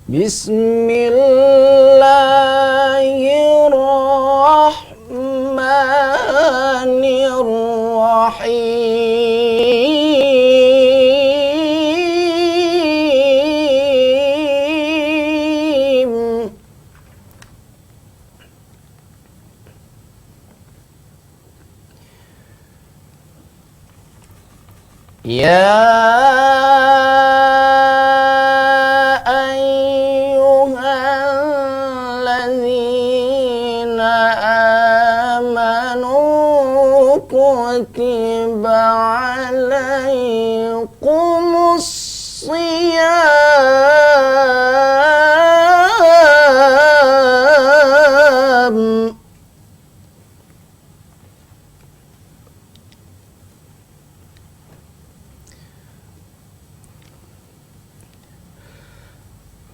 Bismillahirrahmanirrahim. Ya ayyuhalladzina amanu kutiba alaikumus siyam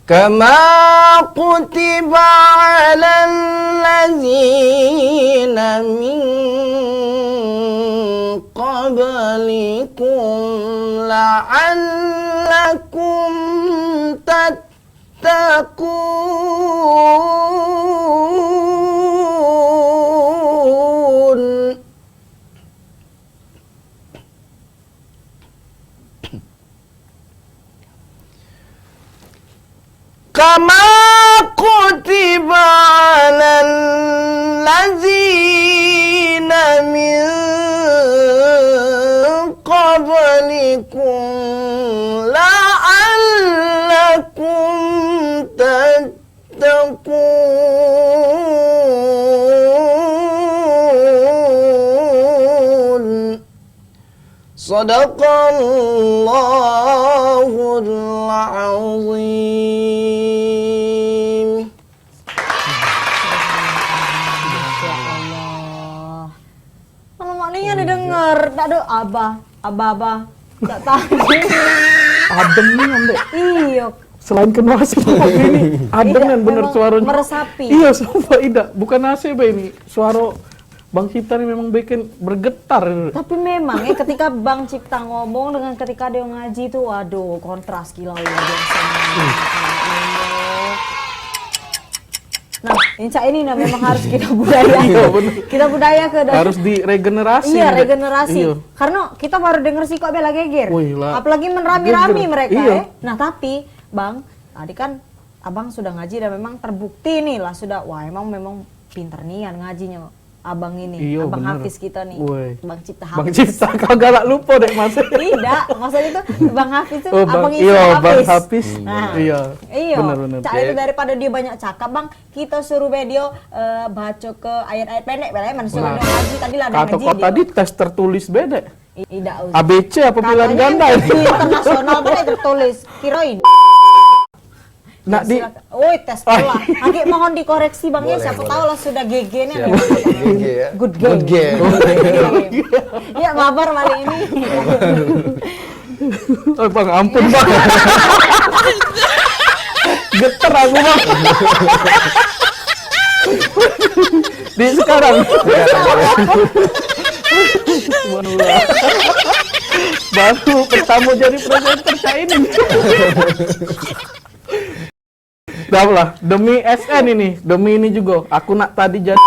kama kutiba alal ladzina min qablikum la'allakum tattaqun. Kama kutiba alal ladzina min qablikum la'allakum tattaqun. Sadaqallahul azim. Ini yang didengar, tak ada abah, tak tahu. Adem nih Dek. Iya. Selain kena AC ini, adem kan bener memang suaranya. meresapi. Iya, sumpah Ida, bukan AC ini. Suara Bang Cipta ini memang bikin bergetar. Tapi memang ketika Bang Cipta ngomong dengan ketika dia ngaji itu, waduh, kontras gila luar biasa. Nah, Inca ini memang harus kita budaya. Kita budaya ke Harus diregenerasi. Iya, Dek. regenerasi. Iya. Karena kita baru denger sih kok bela geger. Wih, lah. Apalagi merami-rami Geger. mereka Iya. Nah, tapi Bang, tadi kan Abang sudah ngaji dan memang terbukti nih lah sudah. Wah, memang pinter nian ngajinya. Abang ini, Iya, Abang bener. Hafiz kita nih. Woi. Bang Cipta Hafiz. Bang Cipta kau galak lupa Dek Mas. Tidak, maksudnya itu Bang Hafiz itu Oh, Abang Bang, Isa iya, Hafiz. Bang Hafiz. Nah, Iya. Iya. Benar-benar. Cak itu daripada dia banyak cakap, Bang, kita suruh video baca ke ayat-ayat pendek, mana suruh Nah. dia ngaji tadi lah ada Kata ngaji kau dia. tadi tes tertulis beda. Tidak usah. ABC apa pilihan ganda? Internasional pun tertulis. Kirain. Nak di Woi, tes pula. Nanti mohon dikoreksi Bang ya, siapa tahu lah sudah GG-nya. GG ya. Good game. Good game. Ya, mabar kali ini. Oh, Bang, ampun Bang. Geter aku Bang. Di sekarang. Subhanallah. Baru pertama jadi presenter saya ini. Lah, demi SN ini, demi ini juga. Aku nak tadi jadi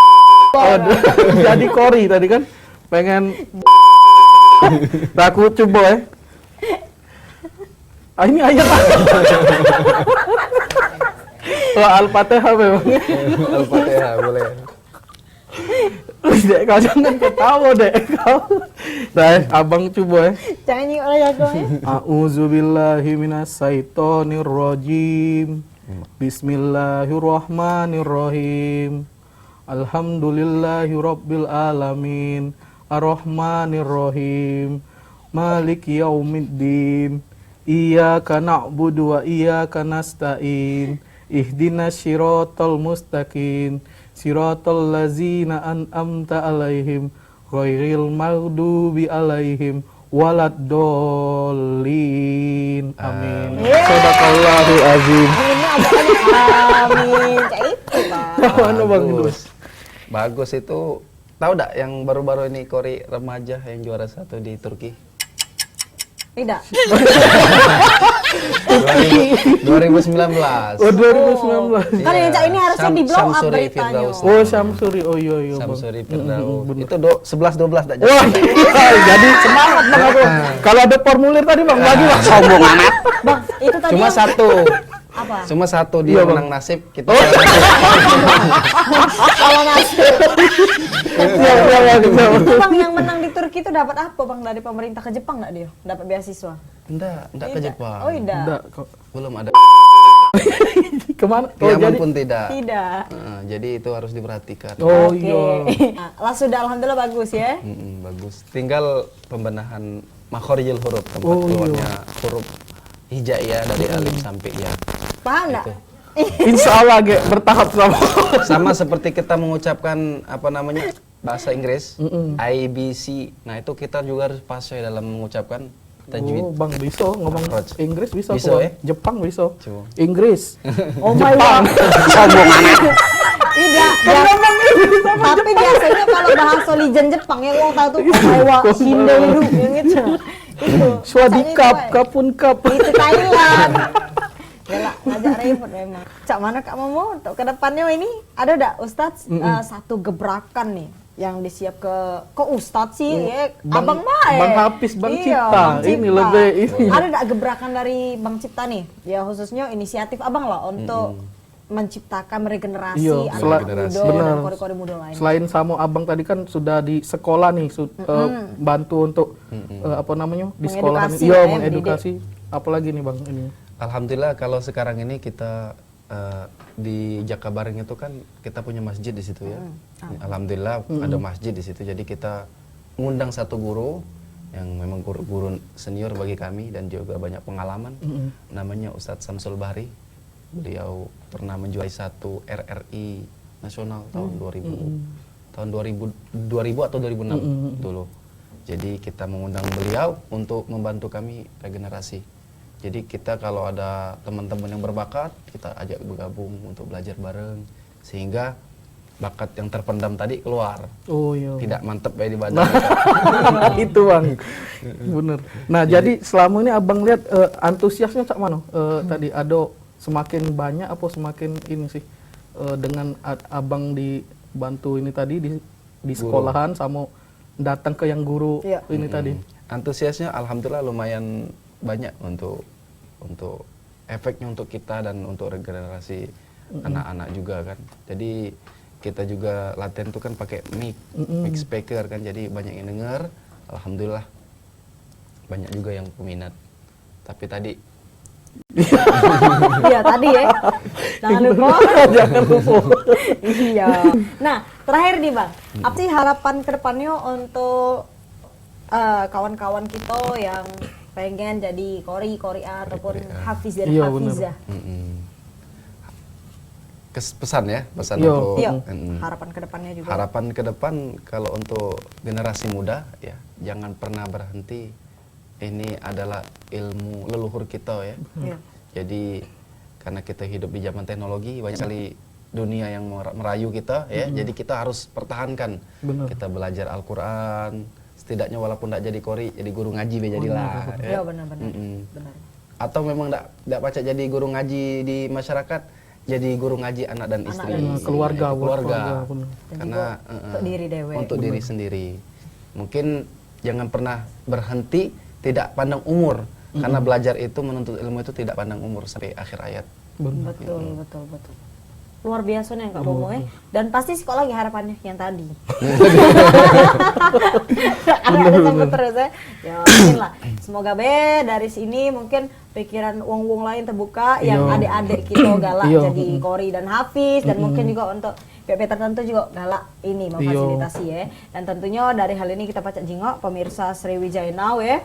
jadi Kori tadi kan. Pengen aku coba ya. Ini ayat Al-Fatihah memang. Al-Fatihah boleh. Dek, kau jangan ketawa Dek. Nah, abang coba ya. Jangan nyik oleh aku ya. A'udzubillahi minasyaitonirrajim. Bismillahirrahmanirrahim. Alhamdulillahi rabbil alamin. Ar-Rahmanirrahim. Maliki yaumiddin. Iyyaka na'budu wa iyyaka nasta'in. Ihdinas siratal mustaqim. Siratal ladzina an'amta 'alaihim ghairil maghdubi 'alaihim waladdallin. Amin. Sadaqallahul azim. Amin. Cak itu, Bang. Mana Bang itu? Bagus itu. Tahu enggak yang baru-baru ini Kori remaja yang juara 1 di Turki? Tidak. 2019. Oh 2019. Kan yang Cak ini harusnya di blow up Samsuri beritanya. Firdaus. Oh Syamsuri, oh iya Bang. Samsuri Firdaus. bener. Itu 11-12 dah. Wah, jadi semangat Bang aku. Kalau ada formulir tadi Bang, bagi Bang. Sombong amat. Bang, itu tadi Cuma yang- satu. apa? Cuma satu dia Iya, Bang. menang nasib, kita Kalau nasib. Iya, Bang. Itu Bang yang menang di Turki itu dapat apa Bang dari pemerintah ke Jepang nggak dia? Dapat beasiswa? enggak ke Tidak. Jepang. Oh tidak. Enggak kok. Belum ada. Kemana? Oh, Yaman jadi pun tidak. Tidak. Jadi itu harus diperhatikan. Oh Oke. iya. Nah, lah sudah alhamdulillah bagus ya. Bagus. Tinggal pembenahan makhorijil huruf, tempat Oh, iya. keluarnya huruf hijaiyah dari alif sampai ya. Paham nggak? Itu. Insya Allah Ge, bertahap sama. Sama seperti kita mengucapkan apa namanya bahasa Inggris, ABC. Nah itu kita juga harus fasih dalam mengucapkan tajwid. Oh, Bang bisa ngomong Approach. Inggris bisa Bisa, kok, Bang. ya? Jepang bisa. Coba. Inggris. Oh my Jepang. god. Sombong amat. Tidak. Tapi biasanya kalau bahasa lijen Jepang yang orang tahu tuh Omaewa, Shinderu yang itu. Itu. Swadikap, Caknya itu, kapun kap. Itu Thailand. Yalah, ngajak repot memang. Cak mana Kak Momo untuk kedepannya ini ada nggak Ustadz satu gebrakan nih yang disiap kok Ustadz sih ya Abang Mae. Bang Hafiz, Bang Iya, Cipta. Bang Ini Cipta. lebih ini. Ada nggak gebrakan dari Bang Cipta nih? Ya khususnya inisiatif Abang lah untuk menciptakan regenerasi Iya, anak regenerasi. muda dan Benar. kori-kori muda lain. Selain sama Abang tadi kan sudah di sekolah nih, bantu untuk apa namanya di sekolah. Mengedukasi Iya, lah ya, mengedukasi. Apalagi nih Bang ini. Alhamdulillah kalau sekarang ini kita di Jakabareng itu kan kita punya masjid di situ ya. Alhamdulillah ada masjid di situ. Jadi kita ngundang satu guru yang memang guru senior bagi kami dan juga banyak pengalaman. Namanya Ustadz Samsul Bahri. Beliau pernah menjuarai satu RRI nasional tahun 2000. Tahun 2000 atau 2006 dulu. Jadi kita mengundang beliau untuk membantu kami regenerasi. Jadi kita kalau ada teman-teman yang berbakat, kita ajak bergabung untuk belajar bareng sehingga bakat yang terpendam tadi keluar. Oh iya. Tidak mantep ya di badan. Itu Bang. Bener. Nah, jadi selama ini Abang lihat antusiasnya cak mana? Tadi ada semakin banyak apa semakin ini sih dengan Abang dibantu ini tadi di sekolahan sama datang ke yang guru Iya. ini tadi. Antusiasnya alhamdulillah lumayan banyak untuk efeknya untuk kita dan untuk regenerasi anak-anak juga kan. Jadi kita juga latihan tuh kan pakai mic speaker kan, jadi banyak yang dengar. Alhamdulillah banyak juga yang peminat. Tapi tadi Iya tadi ya. Jangan lupa. Jangan lupa. Iya. Nah, terakhir nih Bang, apa sih harapan kedepannya untuk kawan-kawan kita yang pengen jadi kori ataupun hafiz dan Iya, bener. hafizah? pesan ya, pesan Iya. untuk Iya, harapan kedepannya juga. harapan ke depan kalau untuk generasi muda ya, jangan pernah berhenti. Ini adalah ilmu leluhur kita ya. Iya. Jadi karena kita hidup di zaman teknologi, banyak sekali dunia yang merayu kita ya. Jadi kita harus pertahankan. Bener. Kita belajar Al-Qur'an, setidaknya walaupun tidak jadi kori, jadi guru ngaji jadilah. Iya benar-benar. Mm-mm. Benar. Atau memang tidak baca jadi guru ngaji di masyarakat, jadi guru ngaji anak dan istri, dan keluarga, Itu keluarga, bener. Dan Karena juga untuk diri dewe. untuk diri sendiri. Mungkin jangan pernah berhenti, tidak pandang umur, karena belajar itu, menuntut ilmu itu tidak pandang umur sampai akhir hayat. Bener. Betul. Luar biasa nih Kak Bomo ya. Dan pasti sekolah lagi harapannya yang tadi. Ada sambut terus ya. Ya mungkin lah. Semoga be dari sini mungkin pikiran wong-wong lain terbuka, yang Iya. adik-adik kita galak Iya. jadi kori dan hafiz, dan mungkin juga untuk PP tertentu juga galak ini memfasilitasi ya. Dan tentunya dari hal ini kita pacak jingok pemirsa Sriwijaya Now ya.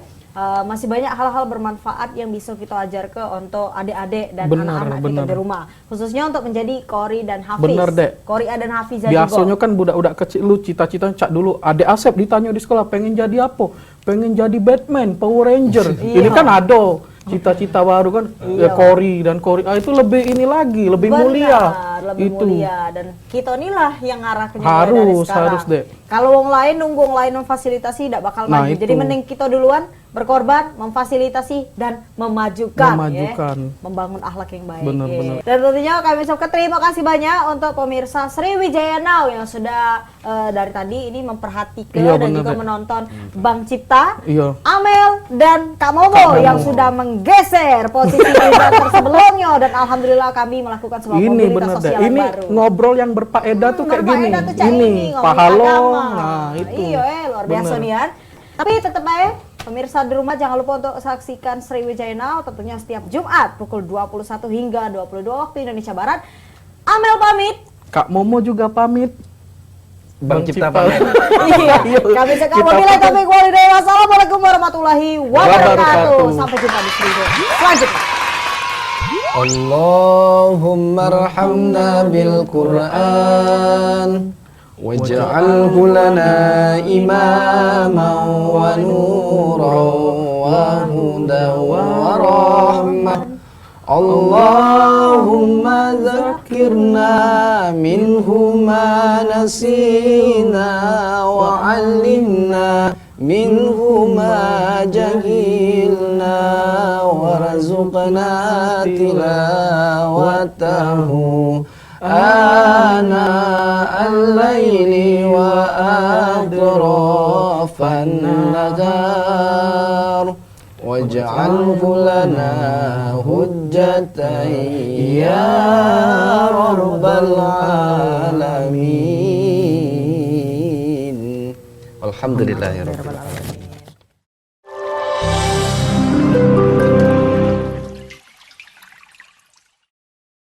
Masih banyak hal-hal bermanfaat yang bisa kita ajar ke untuk adik-adik dan Benar, anak-anak kita benar. di rumah, khususnya untuk menjadi kori dan hafiz. Benar, Dek. Kori dan hafizah Biasanya juga. kan budak-budak kecil lu cita-citanya cak dulu. Adek Asep ditanya di sekolah pengen jadi apa? Pengen jadi Batman, Power Ranger. Ini kan ada cita-cita baru kan ya, kori dan kori. Itu lebih ini lagi, lebih Benar, mulia. lebih Itu. mulia, dan kita inilah yang ngarahnya Harus, dari sekarang. harus, Dek. Kalau wong lain nunggu wong lain memfasilitasi tidak bakal Nah, maju. Jadi itu. mending kita duluan berkorban, memfasilitasi dan memajukan. Memajukan. Ya. Membangun akhlak yang baik. Benar, ya. benar. Dan tentunya kami ucapkan terima kasih banyak untuk pemirsa Sriwijaya Now yang sudah dari tadi ini memperhatikan Iya, dan benar, juga ya. menonton Bang Cipta, Iya. Amel dan Kak Momo Kak Momo. yang sudah menggeser posisi presenter sebelumnya, dan alhamdulillah kami melakukan sebuah Ini mobilitas bener deh. sosial yang Ini baru. ngobrol yang berfaedah tuh kayak gini. Berfaedah tuh, Cak, Ini ngomongin pahalong. agama. Nah, itu. Iya, luar biasa Bener. nih ya. Tapi tetap aja pemirsa di rumah jangan lupa untuk saksikan Sriwijaya Now tentunya setiap Jumat pukul 21 hingga 22 waktu Indonesia Barat. Amel pamit. Kak Momo juga pamit. Bang Cipta pamit. Iya, kami cekap wabillahi taufiq wal hidayah. Wassalamualaikum warahmatullahi wabarakatuh. Wabarakatuh. Sampai jumpa di Sriwijaya selanjutnya. اللهم ارحمنا بالقرآن واجعله لنا إماما ونورا وهدى ورحمة اللهم ذكرنا منه ما نسينا وعلمنا منه ما جهلنا وارزقنا تلاوته آناء الليل وأطراف النهار واجعله لنا حجة يا رب العالمين. Alhamdulillahirabbil alamin.